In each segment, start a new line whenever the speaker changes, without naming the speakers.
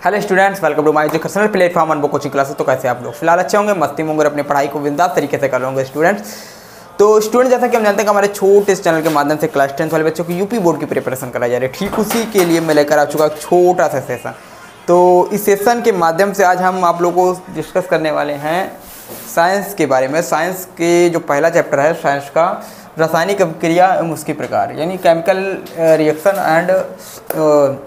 Hello students, welcome to my educational platform Anubhav coaching classes. तो कैसे आप लोग फिलहाल अच्छे होंगे, मस्ती में होंगे, अपनी पढ़ाई को बिंदास तरीके से कर रहे होंगे स्टूडेंट्स। तो स्टूडेंट, जैसा कि हम जानते हैं कि हमारे छोटे इस चैनल के माध्यम से क्लास 10 वाले बच्चों को यूपी बोर्ड की प्रिपरेशन कराई जा रही है। ठीक उसी के लिए मैं लेकर आ चुका एक छोटा सा सेशन। तो इस सेशन के माध्यम से आज हम आप लोगों को डिस्कस करने वाले हैं साइंस के बारे में। साइंस के जो पहला चैप्टर है साइंस का, रासायनिक अभिक्रिया एवं उसके प्रकार, यानी केमिकल रिएक्शन एंड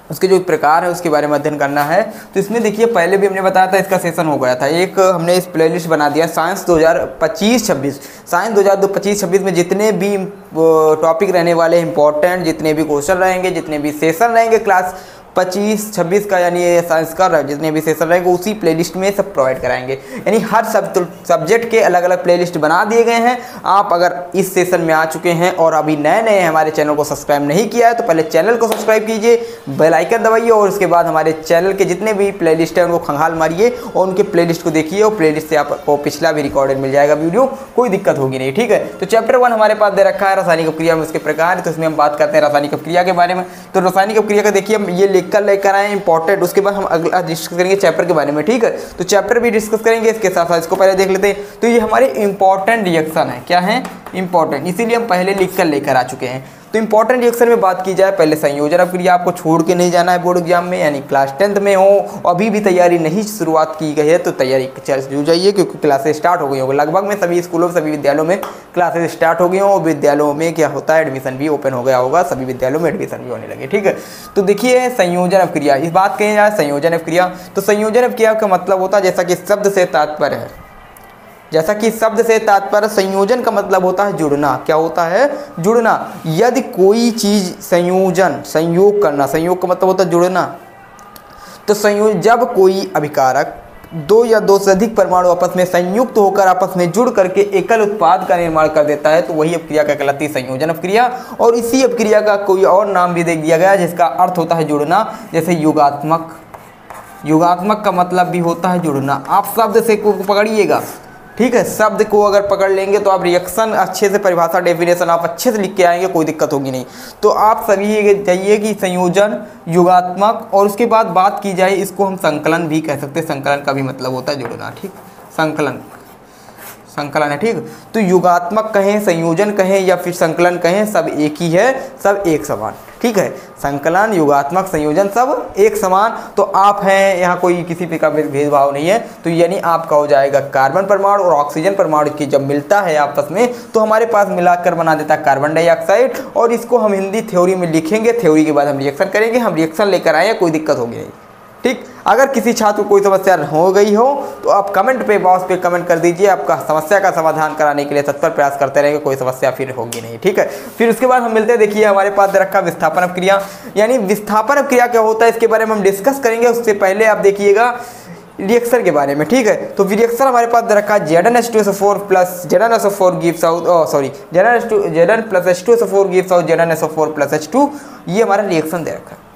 उसके जो प्रकार है उसके बारे में अध्ययन करना है। तो इसमें देखिए, पहले भी हमने बताया था, इसका सेशन हो गया था एक, हमने इस प्लेलिस्ट बना दिया साइंस 2025-26। साइंस 2025-26 में जितने भी टॉपिक रहने वाले इंपॉर्टेंट, जितने भी क्वेश्चन रहेंगे, जितने भी सेशन रहेंगे क्लास 25-26 का, यानी साइंस का जितने भी सेशन रहेंगे उसी प्लेलिस्ट में सब प्रोवाइड कराएंगे। यानी हर सब्जेक्ट के अलग अलग प्लेलिस्ट बना दिए गए हैं। आप अगर इस सेशन में आ चुके हैं और अभी नए नए हमारे चैनल को सब्सक्राइब नहीं किया है तो पहले चैनल को सब्सक्राइब कीजिए, बेल आइकन दबाइए और उसके बाद हमारे चैनल के जितने भी प्लेलिस्ट हैं उनको खंगाल मारिए और उनके प्लेलिस्ट को देखिए और प्लेलिस्ट से आपको पिछला भी रिकॉर्डेड मिल जाएगा वीडियो, कोई दिक्कत होगी नहीं। ठीक है, तो चैप्टर 1 हमारे पास दे रखा है रासायनिक अपक्रिया में उसके प्रकार। तो इसमें हम बात करते हैं रासायनिक अपक्रिया के बारे में। तो रासायनिक अपक्रिया का देखिए, हम ये लेकर आए इंपॉर्टेंट, उसके बाद हम अगला डिस्कस करेंगे चैप्टर के बारे में। ठीक है, तो चैप्टर भी डिस्कस करेंगे, इसके साथ साथ इसको पहले देख लेते हैं। तो ये हमारे इंपॉर्टेंट रिएक्शन है। क्या है? इंपॉर्टेंट, इसीलिए हम पहले लिखकर लेकर आ चुके हैं। तो इंपॉर्टेंट रिएक्शन में बात की जाए, पहले संयोजन अपक्रिया आपको छोड़ के नहीं जाना है बोर्ड एग्जाम में, यानी क्लास 10th में हो अभी भी तैयारी नहीं शुरुआत की गई है तो तैयारी हो जाइए, क्योंकि क्लासेस स्टार्ट हो गई होंगी। लगभग में सभी स्कूलों, सभी विद्यालयों में क्लासेस स्टार्ट हो गई हों। विद्यालयों में क्या होता है, एडमिशन भी ओपन हो गया होगा, सभी विद्यालयों में एडमिशन भी होने लगे। ठीक है, तो देखिए संयोजन अपक्रिया, इस बात कही जाए संयोजन अपक्रिया, तो संयोजन अपक्रिया का मतलब होता है, जैसा कि शब्द से तात्पर्य है, जैसा कि शब्द से तात्पर्य, संयोजन का मतलब होता है जुड़ना। क्या होता है? जुड़ना। यदि कोई चीज संयोग करना, संयोग का मतलब होता है जुड़ना। तो जब कोई अभिकारक दो या दो से अधिक परमाणु आपस में संयुक्त होकर आपस में जुड़ करके एकल उत्पाद का निर्माण कर देता है तो वही अपक्रिया का कहलाती है संयोजन अपक्रिया। और इसी अपक्रिया का कोई और नाम भी दे दिया गया जिसका अर्थ होता है जुड़ना, जैसे युगात्मक। युगात्मक का मतलब भी होता है जुड़ना। आप शब्द से पकड़िएगा, ठीक है, शब्द को अगर पकड़ लेंगे तो आप रिएक्शन अच्छे से, परिभाषा, डेफिनेशन आप अच्छे से लिख के आएंगे, कोई दिक्कत होगी नहीं। तो आप सभी चाहिए कि संयोजन, युगात्मक, और उसके बाद बात की जाए, इसको हम संकलन भी कह सकते हैं। संकलन का भी मतलब होता है जुड़ना। ठीक, संकलन है। ठीक, तो युगात्मक कहें, संयोजन कहें या फिर संकलन कहें, सब एक ही है, सब एक समान। ठीक है, संकलन, युगात्मक, संयोजन सब एक समान। तो आप हैं यहाँ, कोई किसी पे का भेदभाव नहीं है। तो यानी आपका हो जाएगा कार्बन परमाणु और ऑक्सीजन परमाणु की जब मिलता है आपस में तो हमारे पास मिलाकर बना देता है कार्बन डाइऑक्साइड। और इसको हम हिंदी थ्योरी में लिखेंगे, थ्योरी के बाद हम रिएक्शन करेंगे। हम रिएक्शन लेकर आए, कोई दिक्कत होगी नहीं। ठीक, अगर किसी छात्र को कोई समस्या हो गई हो तो आप कमेंट पे, बॉक्स पे कमेंट कर दीजिए, आपका समस्या का समाधान कराने के लिए तत्पर प्रयास करते रहेंगे, कोई समस्या फिर होगी नहीं। ठीक है, फिर उसके बाद हम मिलते हैं। देखिए हमारे पास रखा विस्थापन अपक्रिया, यानी विस्थापन अपक्रिया क्या होता है इसके बारे में हम डिस्कस करेंगे। उससे पहले आप देखिएगा रिएक्शन के बारे में। ठीक है, तो रिएक्शन हमारे पास रखा Zn+H2SO4 plus Zn+SO4 gives out, Zn+H2SO4 gives out Zn+SO4+H2। ये हमारा रिएक्शन दे रखा है।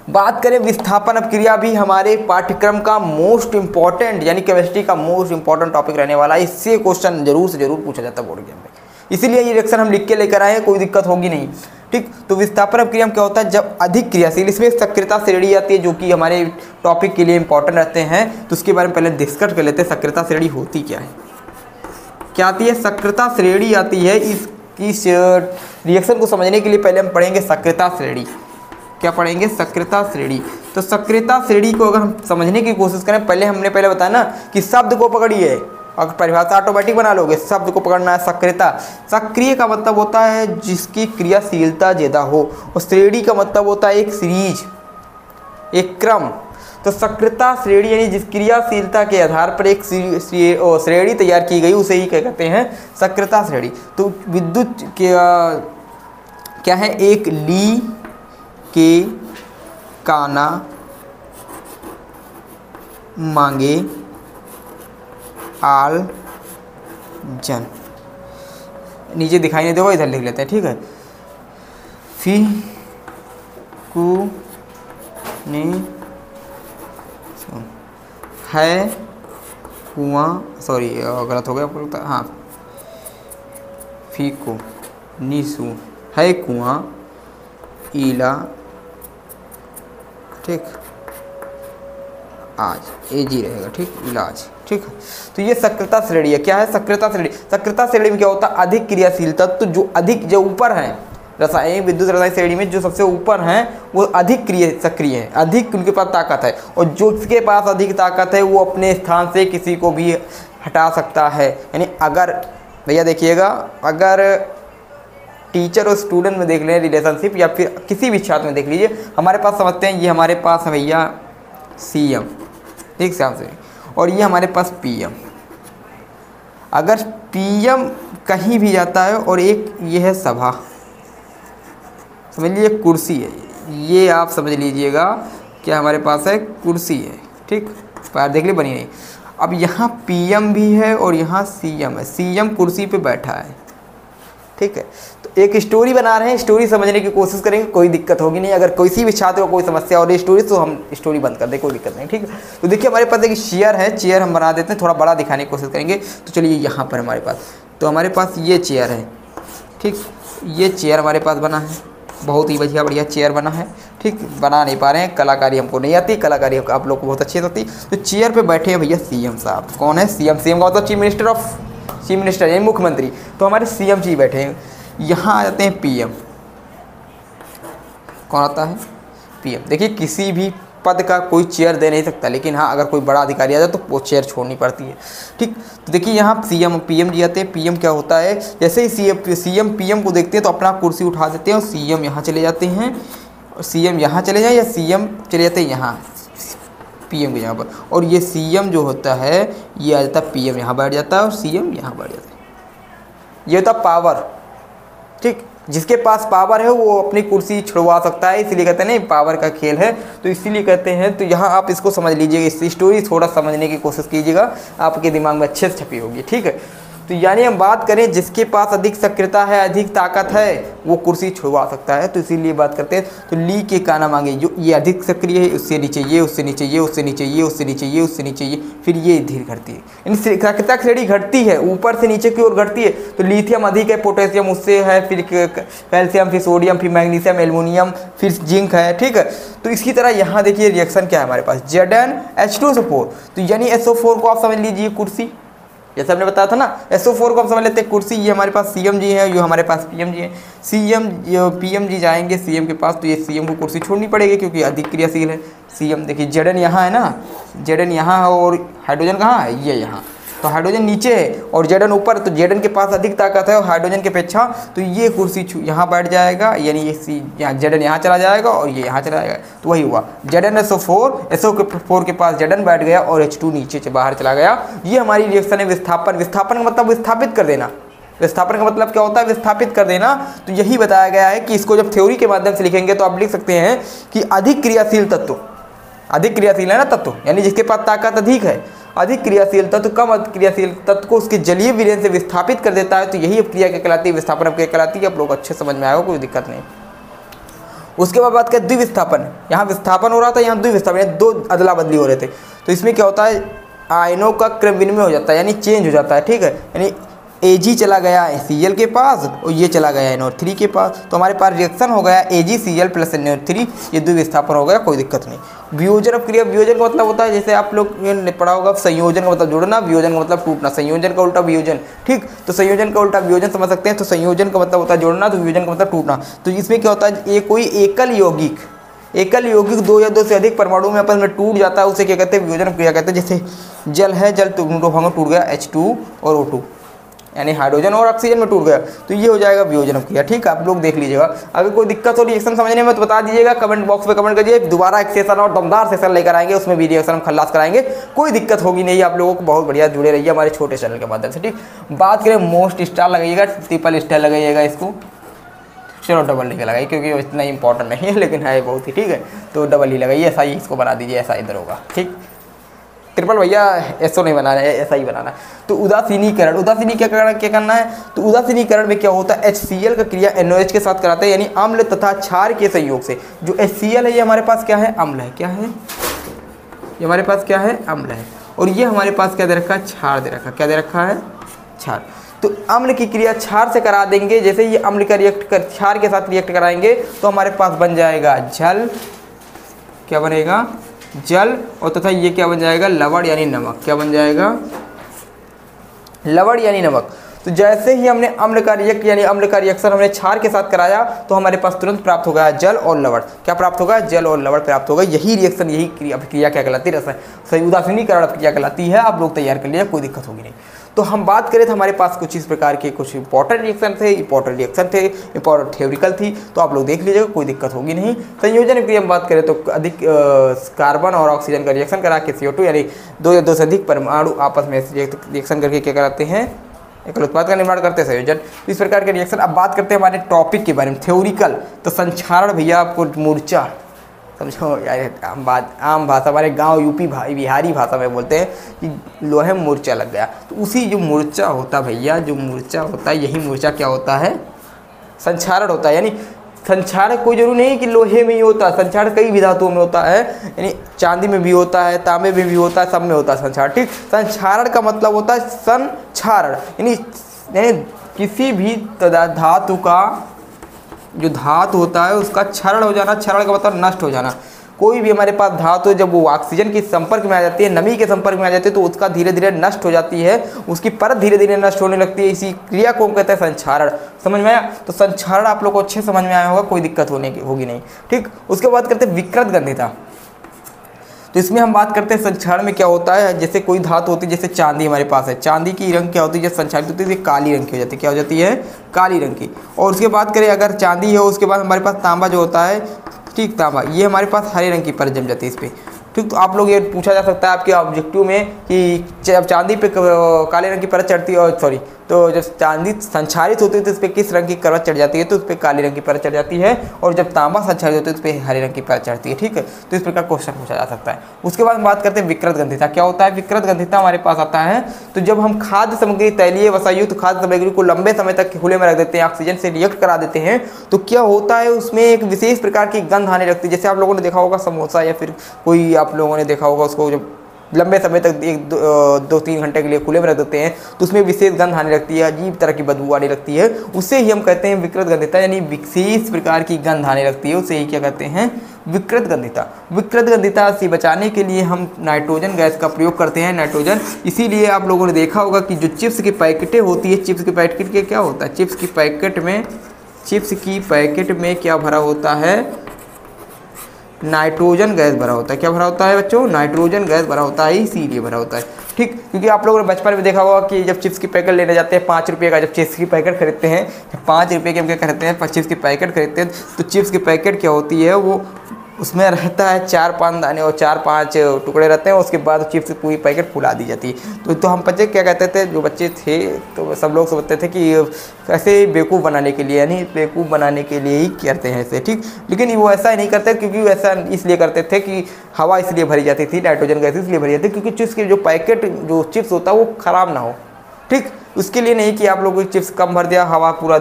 बात करें विस्थापन अपक्रिया, भी हमारे पाठ्यक्रम का मोस्ट इंपॉर्टेंट, यानी केमिस्ट्री का मोस्ट इंपॉर्टेंट टॉपिक रहने वाला है। इससे क्वेश्चन जरूर से जरूर पूछा जाता है बोर्ड एग्जाम में, इसीलिए ये रिएक्शन हम लिख के लेकर आए हैं, कोई दिक्कत होगी नहीं। ठीक, तो विस्थापन अपक्रिया में क्या होता है, जब अधिक क्रियाशील, इसमें सक्रियता श्रेणी आती है जो कि हमारे टॉपिक के लिए इंपॉर्टेंट रहते हैं। तो उसके बारे में पहले डिस्कस कर लेते हैं। सक्रियता श्रेणी होती क्या है, क्या आती है? सक्रियता श्रेणी आती है। इस रिएक्शन को समझने के लिए पहले हम पढ़ेंगे सक्रियता श्रेणी। क्या पढ़ेंगे? सक्रियता श्रेणी। तो सक्रियता श्रेणी को अगर हम समझने की कोशिश करें, हमने पहले बताया ना कि शब्द को पकड़िए, अगर परिभाषा ऑटोमेटिक बना लोगे, शब्द को पकड़ना है। सक्रियता, सक्रिय का मतलब होता है जिसकी क्रियाशीलता ज़्यादा हो, और श्रेणी का मतलब होता है एक सीरीज, एक क्रम। तो सक्रियता श्रेणी यानी जिस क्रियाशीलता के आधार पर एक श्रेणी तैयार की गई उसे ही क्या कहते हैं? सक्रियता श्रेणी। तो विद्युत क्या है? एक ली के काना मांगे आल जन, नीचे दिखाई नहीं देगा, इधर लिख लेते हैं। ठीक है, फी कु ने है कुआं, सॉरी गलत हो गया, हाँ, फी को नीसू है कुआं ईला, ठीक, आज एजी रहेगा, ठीक, इलाज, ठीक है। तो ये सक्रियता श्रेणी है। क्या है? सक्रियता श्रेणी। सक्रियता श्रेणी में क्या होता है? अधिक क्रियाशील तत्व जो अधिक जो ऊपर हैं रसायन विद्युत रसायन श्रेणी में जो सबसे ऊपर हैं वो अधिक सक्रिय है, अधिक उनके पास ताकत है, और जो जिसके पास अधिक ताकत है वो अपने स्थान से किसी को भी हटा सकता है। यानी अगर भैया देखिएगा, अगर टीचर और स्टूडेंट में देख लें रिलेशनशिप, या फिर किसी भी छात्र में देख लीजिए, हमारे पास समझते हैं ये हमारे पास है भैया सीएम, ठीक से, और ये हमारे पास पीएम। अगर पीएम कहीं भी जाता है और एक ये है सभा, समझ लीजिए कुर्सी है, ये आप समझ लीजिएगा क्या हमारे पास है? कुर्सी है, ठीक, पैर देख ली बनी नहीं। अब यहाँ पीएम भी है और यहाँ सीएम है, सीएम कुर्सी पे बैठा है, ठीक है। तो एक स्टोरी बना रहे हैं, स्टोरी समझने की कोशिश करेंगे, कोई दिक्कत होगी नहीं। अगर किसी भी छात्र को कोई समस्या हो रही स्टोरी तो हम स्टोरी बंद कर दें, कोई दिक्कत नहीं, ठीक है। तो देखिए हमारे पास एक चेयर है, चेयर हम बना देते हैं, थोड़ा बड़ा दिखाने की कोशिश करेंगे। तो चलिए यहाँ पर हमारे पास, तो हमारे पास ये चेयर है, ठीक, ये चेयर हमारे पास बना है, बहुत ही बढ़िया चेयर बना है, ठीक। बना नहीं पा रहे हैं, कलाकारी हमको नहीं आती, कलाकारी आप लोग को बहुत अच्छी आती। तो चेयर पे बैठे हैं भैया सीएम साहब। कौन है? सीएम। सीएम का मतलब चीफ मिनिस्टर यानी मुख्यमंत्री। तो हमारे सीएम जी बैठे हैं। यहाँ आ जाते हैं पीएम। कौन आता है? पीएम। देखिए किसी भी पद का कोई चेयर दे नहीं सकता, लेकिन हाँ अगर कोई बड़ा अधिकारी आ जाए तो वो चेयर छोड़नी पड़ती है, ठीक। तो देखिए यहाँ सीएम पीएम जी आते हैं। पीएम क्या होता है? जैसे ही सीएम पीएम को देखते हैं तो अपना कुर्सी उठा देते हैं और सीएम यहाँ चले जाते हैं, और सीएम यहाँ चले जाए या सीएम चले जाते हैं यहाँ पीएम के यहाँ पर, और ये सीएम जो होता है ये आ जाता है, पीएम यहाँ बैठ जाता है और सीएम यहाँ बैठ जाता है। ये होता है पावर, ठीक। जिसके पास पावर है वो अपनी कुर्सी छुड़वा सकता है, इसीलिए कहते हैं नहीं पावर का खेल है, तो इसीलिए कहते हैं। तो यहाँ आप इसको समझ लीजिएगा, इस स्टोरी थोड़ा समझने की कोशिश कीजिएगा, आपके दिमाग में अच्छे से छपी होगी, ठीक है। तो यानी हम बात करें जिसके पास अधिक सक्रियता है, अधिक ताकत है, वो कुर्सी छुड़वा सकता है, तो इसीलिए बात करते हैं। तो ली के का नाम आगे, जो ये अधिक सक्रिय है उससे नीचे ये, उससे नीचे ये, उससे नीचे ये, उससे नीचे ये, उससे नीचे ये, फिर ये धीरे घटती है। यानी सक्रियता की श्रेणी घटती है, ऊपर से नीचे की ओर घटती है। तो लिथियम अधिक है, पोटेशियम उससे है, फिर कैल्शियम, फिर सोडियम, फिर मैग्नीशियम, एल्युमिनियम, फिर जिंक है, ठीक है। तो इसी तरह यहाँ देखिए रिएक्शन क्या है हमारे पास, ZnH2SO4। तो यानी SO4 को आप समझ लीजिए कुर्सी, जैसे हमने बताया था ना, SO4 को हम समझ लेते हैं कुर्सी। ये हमारे पास सीएम जी है, जो हमारे पास पीएम जी है। पीएम जी जाएंगे सीएम के पास, तो ये सीएम को कुर्सी छोड़नी पड़ेगी क्योंकि अधिक क्रियाशील है। सीएम देखिए Zn यहाँ है ना, Zn यहाँ है, और हाइड्रोजन कहाँ है? ये यहाँ। तो हाइड्रोजन नीचे है और Zn ऊपर, तो Zn के पास अधिक ताकत है और हाइड्रोजन के अपेक्षा, तो ये कुर्सी यहाँ बैठ जाएगा, यानी ये यहाँ Zn यहाँ चला जाएगा और ये यहाँ चला जाएगा। तो वही हुआ, ZnSO4, SO4 के पास Zn बैठ गया और H2 नीचे से बाहर चला गया। ये हमारी रिएक्शन है विस्थापन। विस्थापन का मतलब विस्थापित कर देना। विस्थापन का मतलब क्या होता है? विस्थापित कर देना। तो यही बताया गया है कि इसको जब थ्योरी के माध्यम से लिखेंगे तो आप लिख सकते हैं कि अधिक क्रियाशील तत्व, अधिक क्रियाशील है ना तत्व, यानी जिसके पास ताकत अधिक है, अधिक क्रियाशील तत्व कम क्रियाशील तत्व को उसके जलीय विलयन से विस्थापित कर देता है। तो यही क्रिया क्या कहलाती है? विस्थापन क्रिया कहलाती है। आप लोग अच्छे समझ में आएगा, कोई दिक्कत नहीं। उसके बाद बात करें द्विविस्थापन। यहाँ विस्थापन हो रहा था, यहाँ द्विविस्थापन, दो अदला बदली हो रहे थे। तो इसमें क्या होता है? आयनों का क्रम विनिमय हो जाता है, यानी चेंज हो जाता है, ठीक है। यानी Ag चला गया Cl के पास और ये चला गया NO3 के पास। तो हमारे पास रिएक्शन हो गया AgCl प्लस NO3, ये द्विविस्थापन हो गया, कोई दिक्कत नहीं। वियोजन अब क्रिया, वियोजन का मतलब होता है, जैसे आप लोग ने पढ़ा होगा, संयोजन का मतलब जुड़ना, वियोजन का मतलब टूटना, संयोजन का उल्टा वियोजन, ठीक। तो संयोजन का उल्टा वियोजन समझ सकते हैं। तो संयोजन का मतलब होता है जोड़ना, तो वियोजन का मतलब टूटना। तो इसमें क्या होता है? ये कोई एकल यौगिक दो या दो से अधिक परमाणु में आपस में टूट जाता है, उसे क्या कहते हैं? वियोजन क्रिया कहते हैं। जैसे जल है, जल टूट गया H2 और O2, यानी हाइड्रोजन और ऑक्सीजन में टूट गया, तो ये हो जाएगा वियोजन क्रिया, ठीक है। आप लोग देख लीजिएगा। अगर कोई दिक्कत हो रिएक्शन समझने में तो बता दीजिएगा, कमेंट बॉक्स में कमेंट करिए। दोबारा एक सेशन और दमदार सेशन लेकर आएंगे, उसमें भी रिएक्शन हम खल्लास कराएंगे, कोई दिक्कत होगी नहीं। आप लोगों को बहुत बढ़िया जुड़े रहिए हमारे छोटे चैनल के माध्यम से, ठीक। बात करें मोस्ट स्टार लगाइएगा, ट्रिपल स्टार लगाइएगा इसको, चलो डबल नहीं लगाइए क्योंकि इतना इंपॉर्टेंट नहीं है, लेकिन है बहुत ही, ठीक है। तो डबल ही लगाइए, ऐसा ही इसको बना दीजिए, ऐसा इधर होगा, ठीक। ट्रिपल भैया ऐसा नहीं बनाना है, ऐसा ही बनाना है। तो उदासीनीकरण क्या करना है? तो उदासीनीकरण में क्या होता है? HCl का क्रिया NOH के साथ कराते हैं, यानी अम्ल तथा क्षार के संयोग से। जो HCl है ये हमारे पास क्या है? अम्ल है। क्या है ये? हमारे पास क्या है? अम्ल है। और ये हमारे पास क्या दे रखा है? क्षार दे रखा है। क्या दे रखा है? क्षार। तो अम्ल की क्रिया क्षार से करा देंगे। जैसे ये अम्ल का क्षार के साथ रिएक्ट कराएंगे तो हमारे पास बन जाएगा जल। क्या बनेगा? जल और तथा ये क्या बन जाएगा, लवण यानी नमक। क्या बन जाएगा, लवण यानी नमक। तो जैसे ही हमने अम्ल का रिएक्ट यानी अम्ल का रिएक्शन हमने क्षार के साथ कराया तो हमारे पास तुरंत प्राप्त हो गया जल और लवण। क्या प्राप्त होगा, जल और लवण प्राप्त होगा। यही रिएक्शन, यही क्रिया क्या कहलाती है, सही उदासीनीकरण क्रिया कहलाती है। आप लोग तैयार कर लिया, कोई दिक्कत होगी नहीं। तो हम बात करें तो हमारे पास कुछ इस प्रकार के कुछ इंपॉर्टेंट रिएक्शन थे, इंपॉर्टेंट थ्योरिकल थी, तो आप लोग देख लीजिएगा, कोई दिक्कत होगी नहीं। संयोजन की हम बात करें तो अधिक कार्बन और ऑक्सीजन का रिएक्शन करा के CO2 यानी 2 या 2 से अधिक परमाणु आपस में रिएक्शन करके क्या कराते हैं, एकल उत्पाद का निर्माण करते हैं, संयोजन। इस प्रकार के रिएक्शन। अब बात करते हैं हमारे टॉपिक के बारे में, थ्योरिकल। तो संक्षारण भैया आपको मूर्छा, समझो यार, आम भाषा हमारे गांव यूपी बिहारी भाषा में बोलते हैं कि लोहे में मूर्छा लग गया। तो उसी जो मूर्छा होता भैया, जो मूर्छा होता है, यही मूर्छा क्या होता है, संक्षारण होता है। यानी संक्षारण कोई जरूरी नहीं कि लोहे में ही होता है, संक्षारण कई भी धातुओं में होता है, यानी चांदी में भी होता है, तांबे में भी होता है, सब में होता है संक्षारण। ठीक, संक्षारण का मतलब होता है संक्षारण, यानी किसी भी धातु का जो धातु होता है उसका क्षरण हो जाना। क्षरण का मतलब नष्ट हो जाना। कोई भी हमारे पास धातु जब वो ऑक्सीजन के संपर्क में आ जाती है, नमी के संपर्क में आ जाती है, तो उसका धीरे धीरे नष्ट हो जाती है, उसकी परत धीरे धीरे नष्ट होने लगती है। इसी क्रिया को हम कहते हैं संक्षारण। समझ में आया? तो संक्षारण आप लोग को अच्छे समझ में आया होगा, कोई दिक्कत होगी नहीं। ठीक, उसके बाद करते हैं विकृत गंधिता। तो इसमें हम बात करते हैं संक्षारण में क्या होता है। जैसे कोई धातु होती है, जैसे चांदी हमारे पास है, चांदी की रंग क्या होती है, जब संक्षारित होती है तो काली रंग की हो जाती है। क्या हो जाती है, काली रंग की। और उसके बाद करें अगर चांदी हो, उसके बाद हमारे पास तांबा जो होता है, ठीक, तांबा, ये हमारे पास हरे रंग की परत जम जाती है इस पर। ठीक, तो आप लोग ये पूछा जा सकता है आपके ऑब्जेक्टिव में कि जब चांदी पे काले रंग की परत चढ़ती है, और सॉरी, तो जब चांदी संक्षारित होती है तो इस पर किस रंग की परत चढ़ जाती है, तो उस पर काली रंग की परत चढ़ जाती है। और जब तांबा संक्षारित होता है तो उस पर हरे रंग की परत चढ़ती है। ठीक है, तो इस प्रकार क्वेश्चन पूछा जा सकता है। उसके बाद बात करते हैं विकृत गंधिता। क्या होता है विकृत गंधिता, हमारे पास आता है तो जब हम खाद्य सामग्री, तैलीय वसायुक्त खाद्य सामग्री को लंबे समय तक खुले में रख देते हैं, ऑक्सीजन से रिएक्ट करा देते हैं, तो क्या होता है उसमें एक विशेष प्रकार की गंध आने लगती है। जैसे आप लोगों ने देखा होगा समोसा, या फिर कोई आप लोगों ने देखा होगा उसको जब लंबे समय तक 1-2-3 घंटे के लिए खुले में रख देते हैं तो उसमें विशेष गंध आने लगती है, अजीब तरह की बदबू आने लगती है। उससे ही हम कहते हैं विकृत गंधिता, यानी विशेष प्रकार की गंध आने लगती है, उसे ही क्या कहते हैं, विकृत गंधिता। विकृत गंधिता से बचाने के लिए हम नाइट्रोजन गैस का प्रयोग करते हैं, नाइट्रोजन। इसीलिए आप लोगों ने देखा होगा कि जो चिप्स की पैकेटें होती है, चिप्स की पैकेट के क्या होता है, चिप्स की पैकेट में क्या भरा होता है, नाइट्रोजन गैस भरा होता है। क्या भरा होता है बच्चों, नाइट्रोजन गैस भरा होता है, इसीलिए भरा होता है। ठीक, क्योंकि आप लोगों ने बचपन में देखा होगा कि जब चिप्स की पैकेट लेने जाते हैं 5 रुपये का, जब चिप्स की पैकेट खरीदते हैं, 5 रुपये के हम क्या खरीदते हैं, चिप्स की पैकेट खरीदते हैं, तो चिप्स की पैकेट क्या होती है, वो उसमें रहता है 4-5 दाने और 4-5 टुकड़े रहते हैं। उसके बाद चिप्स की पूरी पैकेट फुला दी जाती है। तो हम बच्चे क्या कहते थे, जो बच्चे थे तो सब लोग समझते थे कि ऐसे बेवकूफ़ बनाने के लिए, यानी बेवकूफ़ बनाने के लिए ही करते हैं ऐसे। ठीक, लेकिन वो ऐसा ही नहीं करते, क्योंकि वो ऐसा इसलिए करते थे कि हवा इसलिए भरी जाती थी, नाइट्रोजन गैस इसलिए भरी जाती थी क्योंकि चिप्स की जो पैकेट, जो चिप्स होता है वो ख़राब ना हो। ठीक, उसके लिए नहीं कि आप लोगों की चिप्स कम भर दिया, हवा पूरा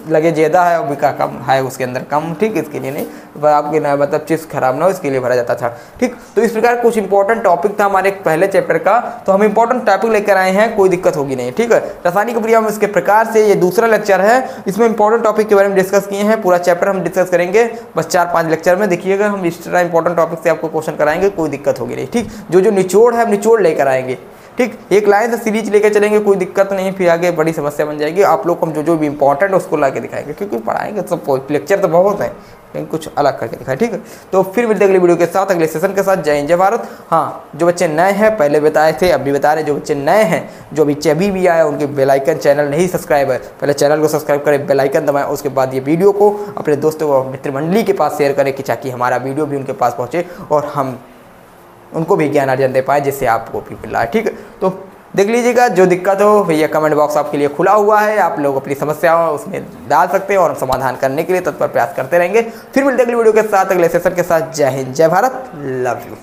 लगे ज़्यादा है और बिका कम है उसके अंदर कम। ठीक, इसके लिए नहीं, आपके ना मतलब चिप्स खराब ना हो इसके लिए भरा जाता था। ठीक, तो इस प्रकार कुछ इंपॉर्टेंट टॉपिक था हमारे पहले चैप्टर का, तो हम इंपॉर्टेंट टॉपिक लेकर आए हैं, कोई दिक्कत होगी नहीं। ठीक है, रासायनिक अभिक्रिया में इसके प्रकार से ये दूसरा लेक्चर है, इसमें इंपॉर्टेंट टॉपिक के बारे में डिस्कस किए हैं। पूरा चैप्टर हम डिस्कस करेंगे बस 4-5 लेक्चर में। देखिएगा, हम इस तरह इंपॉर्टेंट टॉपिक से आपको क्वेश्चन कराएंगे, कोई दिक्कत होगी नहीं। ठीक, जो निचोड़ है हम निचोड़ लेकर आएंगे। ठीक, एक लाइन से सीरीज लेकर चलेंगे, कोई दिक्कत नहीं, फिर आगे बड़ी समस्या बन जाएगी। आप लोग हम जो भी इंपॉर्टेंट है उसको ला के दिखाएंगे, क्योंकि पढ़ाएंगे सब, लेक्चर तो बहुत है लेकिन कुछ अलग करके दिखाएं। ठीक है, तो फिर मिलते अगली वीडियो के साथ, अगले सेशन के साथ। जय हिंद जय भारत। हाँ, जो बच्चे नए हैं, पहले बताए थे अब भी बता रहे हैं, जो बच्चे नए हैं, जो अभी भी आए, उनके बेल आइकन, चैनल नहीं सब्सक्राइब है, पहले चैनल को सब्सक्राइब करें, बेल आइकन दबाएं, उसके बाद ये वीडियो को अपने दोस्तों और मित्र मंडली के पास शेयर करें, कि ताकि हमारा वीडियो भी उनके पास पहुँचे और हम उनको भी ज्ञान अर्जन दे पाए, जिससे आपको भी मिला है। ठीक है, तो देख लीजिएगा, जो दिक्कत हो भैया कमेंट बॉक्स आपके लिए खुला हुआ है, आप लोग अपनी समस्या उसमें डाल सकते हैं और हम समाधान करने के लिए तत्पर प्रयास करते रहेंगे। फिर मिलते अगली वीडियो के साथ, अगले सेशन के साथ। जय हिंद जय भारत, लव यू।